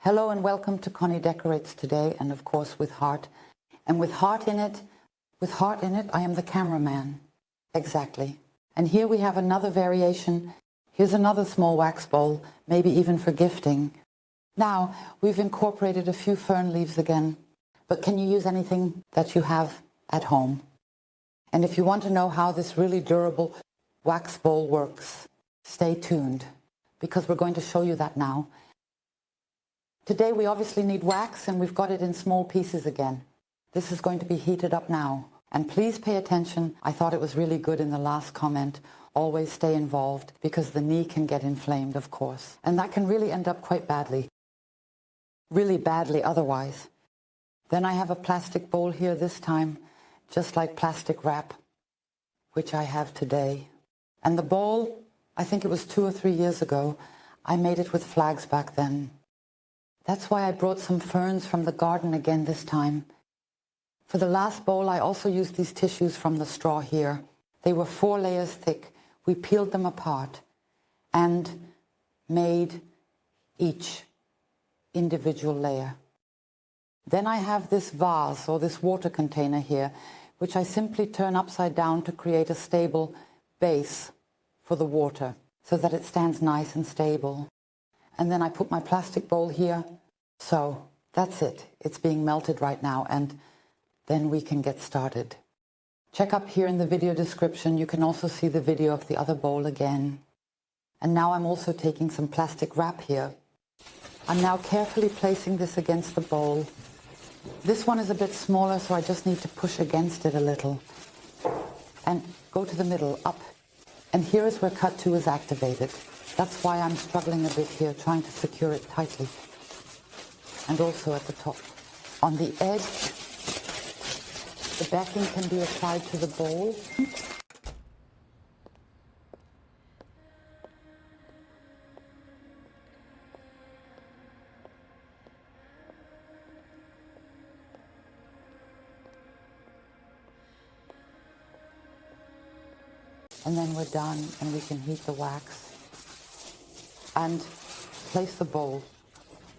Hello and welcome to Conny Decorates today, and of course with heart. And with heart in it, I am the cameraman. Exactly. And here we have another variation. Here's another small wax bowl, maybe even for gifting. Now, we've incorporated a few fern leaves again, but can you use anything that you have at home? And if you want to know how this really durable wax bowl works, stay tuned, because we're going to show you that now. Today we obviously need wax, and we've got it in small pieces again. This is going to be heated up now. And please pay attention. I thought it was really good in the last comment. Always stay involved, because the knee can get inflamed, of course. And that can really end up quite badly. Really badly otherwise. Then I have a plastic bowl here this time, just like plastic wrap, which I have today. And the bowl, I think it was 2 or 3 years ago, I made it with flags back then. That's why I brought some ferns from the garden again this time. For the last bowl, I also used these tissues from the straw here. They were 4 layers thick. We peeled them apart and made each individual layer. Then I have this vase, or this water container here, which I simply turn upside down to create a stable base for the water, so that it stands nice and stable. And then I put my plastic bowl here. So that's it. It's being melted right now, and then we can get started. Check up here in the video description. You can also see the video of the other bowl again. And now I'm also taking some plastic wrap here. I'm now carefully placing this against the bowl. This one is a bit smaller, so I just need to push against it a little. And go to the middle, up. And here is where cut 2 is activated. That's why I'm struggling a bit here, trying to secure it tightly. And also at the top. On the edge, the backing can be applied to the bowl. And then we're done, and we can heat the wax. And place the bowl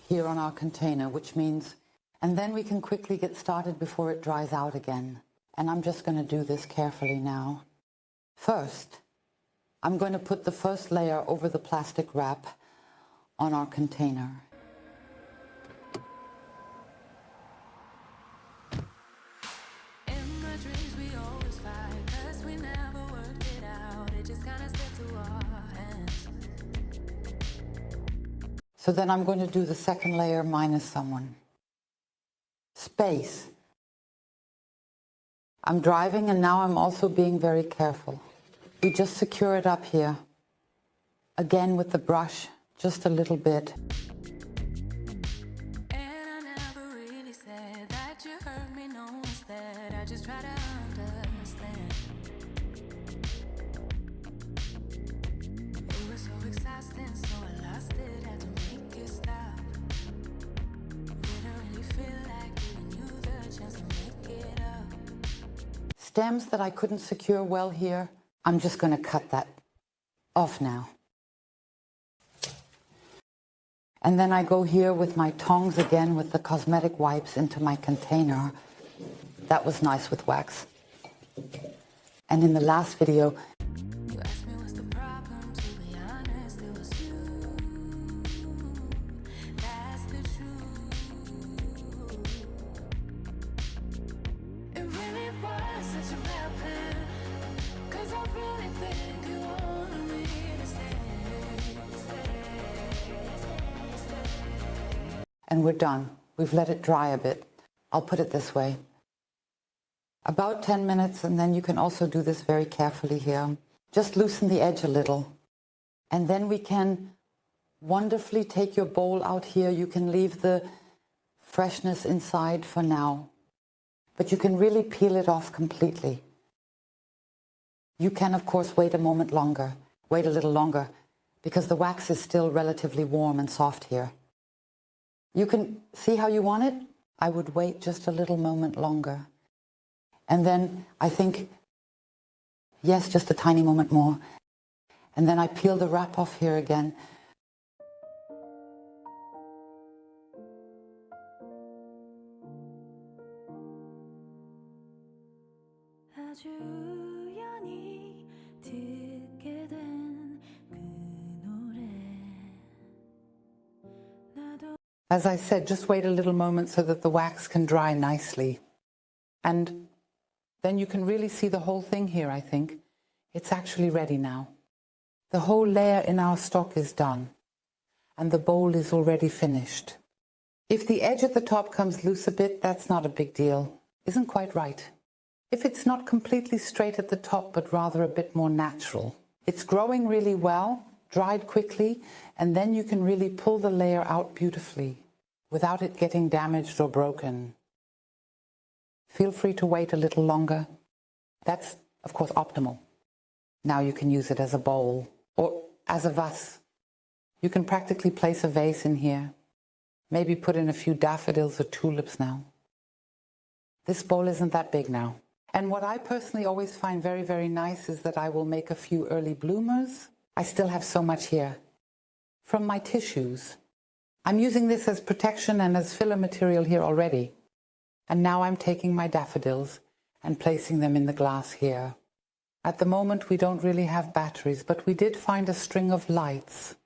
here on our container, which means, and then we can quickly get started before it dries out again. And I'm just going to do this carefully now. First, I'm going to put the first layer over the plastic wrap on our container. So then I'm going to do the second layer minus someone. Space. I'm driving, and now I'm also being very careful. We just secure it up here. Again with the brush, just a little bit. And I never really said that you hurt me, no, instead I just try to understand. It was so exhausting, so I lost it, had to make it stop. Didn't really feel like giving you the chance to make it up. Stems that I couldn't secure well here, I'm just going to cut that off now. And then I go here with my tongs again with the cosmetic wipes into my container. That was nice with wax. And in the last video, and we're done. We've let it dry a bit. I'll put it this way. About 10 minutes, and then you can also do this very carefully here. Just loosen the edge a little. And then we can wonderfully take your bowl out here. You can leave the freshness inside for now. But you can really peel it off completely. You can, of course, wait a moment longer. Wait a little longer, because the wax is still relatively warm and soft here. You can see how you want it. I would wait just a little moment longer. And then I think, yes, just a tiny moment more. And then I peel the wrap off here again. 아주 우연히 듣게 된 그 노래 나도. As I said, just wait a little moment so that the wax can dry nicely. And then you can really see the whole thing here, I think. It's actually ready now. The whole layer in our stock is done. And the bowl is already finished. If the edge at the top comes loose a bit, that's not a big deal. Isn't quite right. If it's not completely straight at the top, but rather a bit more natural. It's growing really well, dried quickly, and then you can really pull the layer out beautifully without it getting damaged or broken. Feel free to wait a little longer. That's, of course, optimal. Now you can use it as a bowl or as a vase. You can practically place a vase in here. Maybe put in a few daffodils or tulips now. This bowl isn't that big now. And what I personally always find very, very nice is that I will make a few early bloomers. I still have so much here. From my tissues. I'm using this as protection and as filler material here already. And now I'm taking my daffodils and placing them in the glass here. At the moment we don't really have batteries, but we did find a string of lights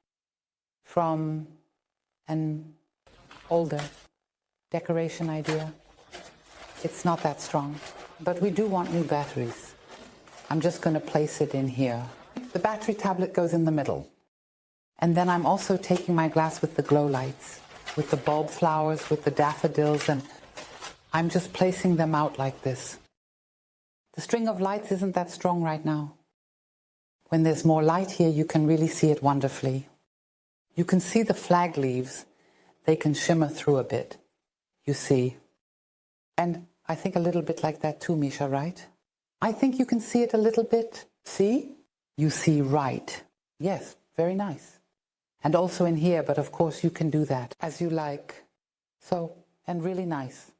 from an older decoration idea. It's not that strong, but we do want new batteries. I'm just going to place it in here. The battery tablet goes in the middle. And then I'm also taking my glass with the glow lights, with the bulb flowers, with the daffodils, and I'm just placing them out like this. The string of lights isn't that strong right now. When there's more light here, you can really see it wonderfully. You can see the flag leaves. They can shimmer through a bit, you see. And I think a little bit like that too, Micha, right? I think you can see it a little bit. See? You see right. Yes, very nice. And also in here, but of course you can do that as you like. So, and really nice.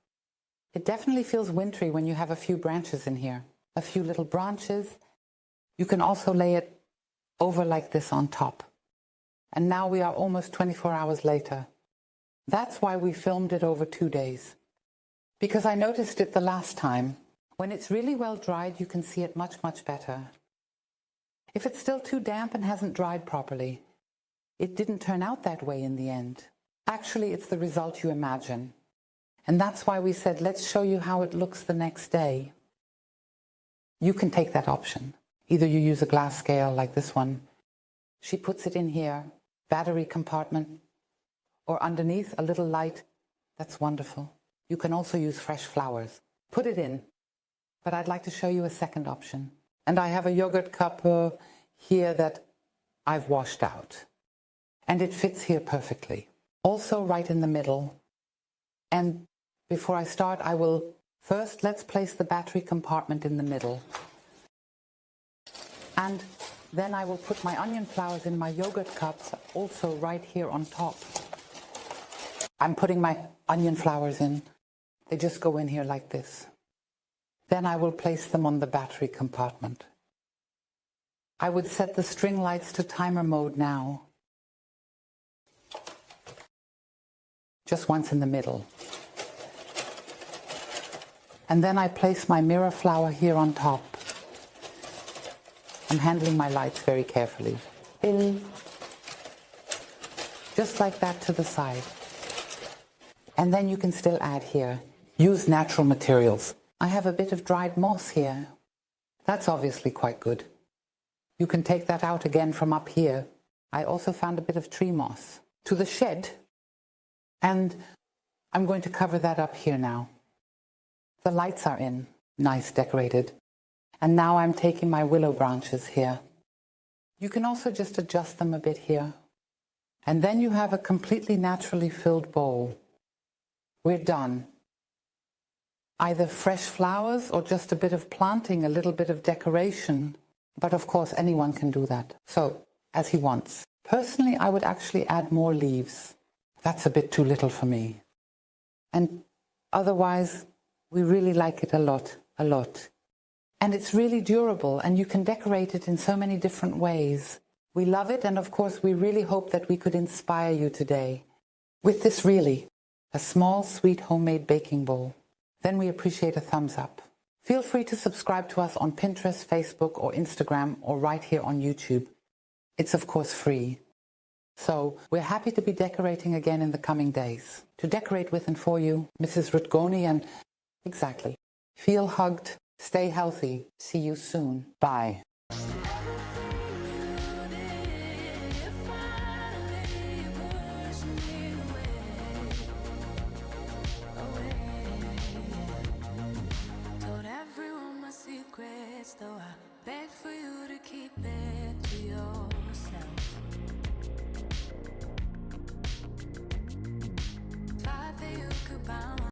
It definitely feels wintry when you have a few branches in here. A few little branches. You can also lay it over like this on top. And now we are almost 24 hours later. That's why we filmed it over 2 days. Because I noticed it the last time. When it's really well dried, you can see it much, much better. If it's still too damp and hasn't dried properly, it didn't turn out that way in the end. Actually, it's the result you imagine. And that's why we said, let's show you how it looks the next day. You can take that option. Either you use a glass scale like this one. She puts it in here, battery compartment, or underneath a little light. That's wonderful. You can also use fresh flowers. Put it in. But I'd like to show you a second option. And I have a yogurt cup here that I've washed out. And it fits here perfectly. Also right in the middle. And before I start, I will first, let's place the battery compartment in the middle. And then I will put my onion flowers in my yogurt cups also right here on top. I'm putting my onion flowers in. They just go in here like this. Then I will place them on the battery compartment. I would set the string lights to timer mode now. Just once in the middle. And then I place my mirror flower here on top. I'm handling my lights very carefully. In. Just like that to the side. And then you can still add here. Use natural materials. I have a bit of dried moss here. That's obviously quite good. You can take that out again from up here. I also found a bit of tree moss. To the shed. And I'm going to cover that up here now. The lights are in. Nice decorated. And now I'm taking my willow branches here. You can also just adjust them a bit here. And then you have a completely naturally filled bowl. We're done. Either fresh flowers or just a bit of planting, a little bit of decoration. But of course anyone can do that. So, as he wants. Personally, I would actually add more leaves. That's a bit too little for me. And otherwise, we really like it a lot, a lot. And it's really durable, and you can decorate it in so many different ways. We love it, and of course we really hope that we could inspire you today. With this really, a small, sweet homemade baking bowl. Then we appreciate a thumbs up. Feel free to subscribe to us on Pinterest, Facebook or Instagram or right here on YouTube. It's of course free. So we're happy to be decorating again in the coming days. To decorate with and for you, Mrs. Rutgoni, and exactly. Feel hugged, stay healthy. See you soon. Bye.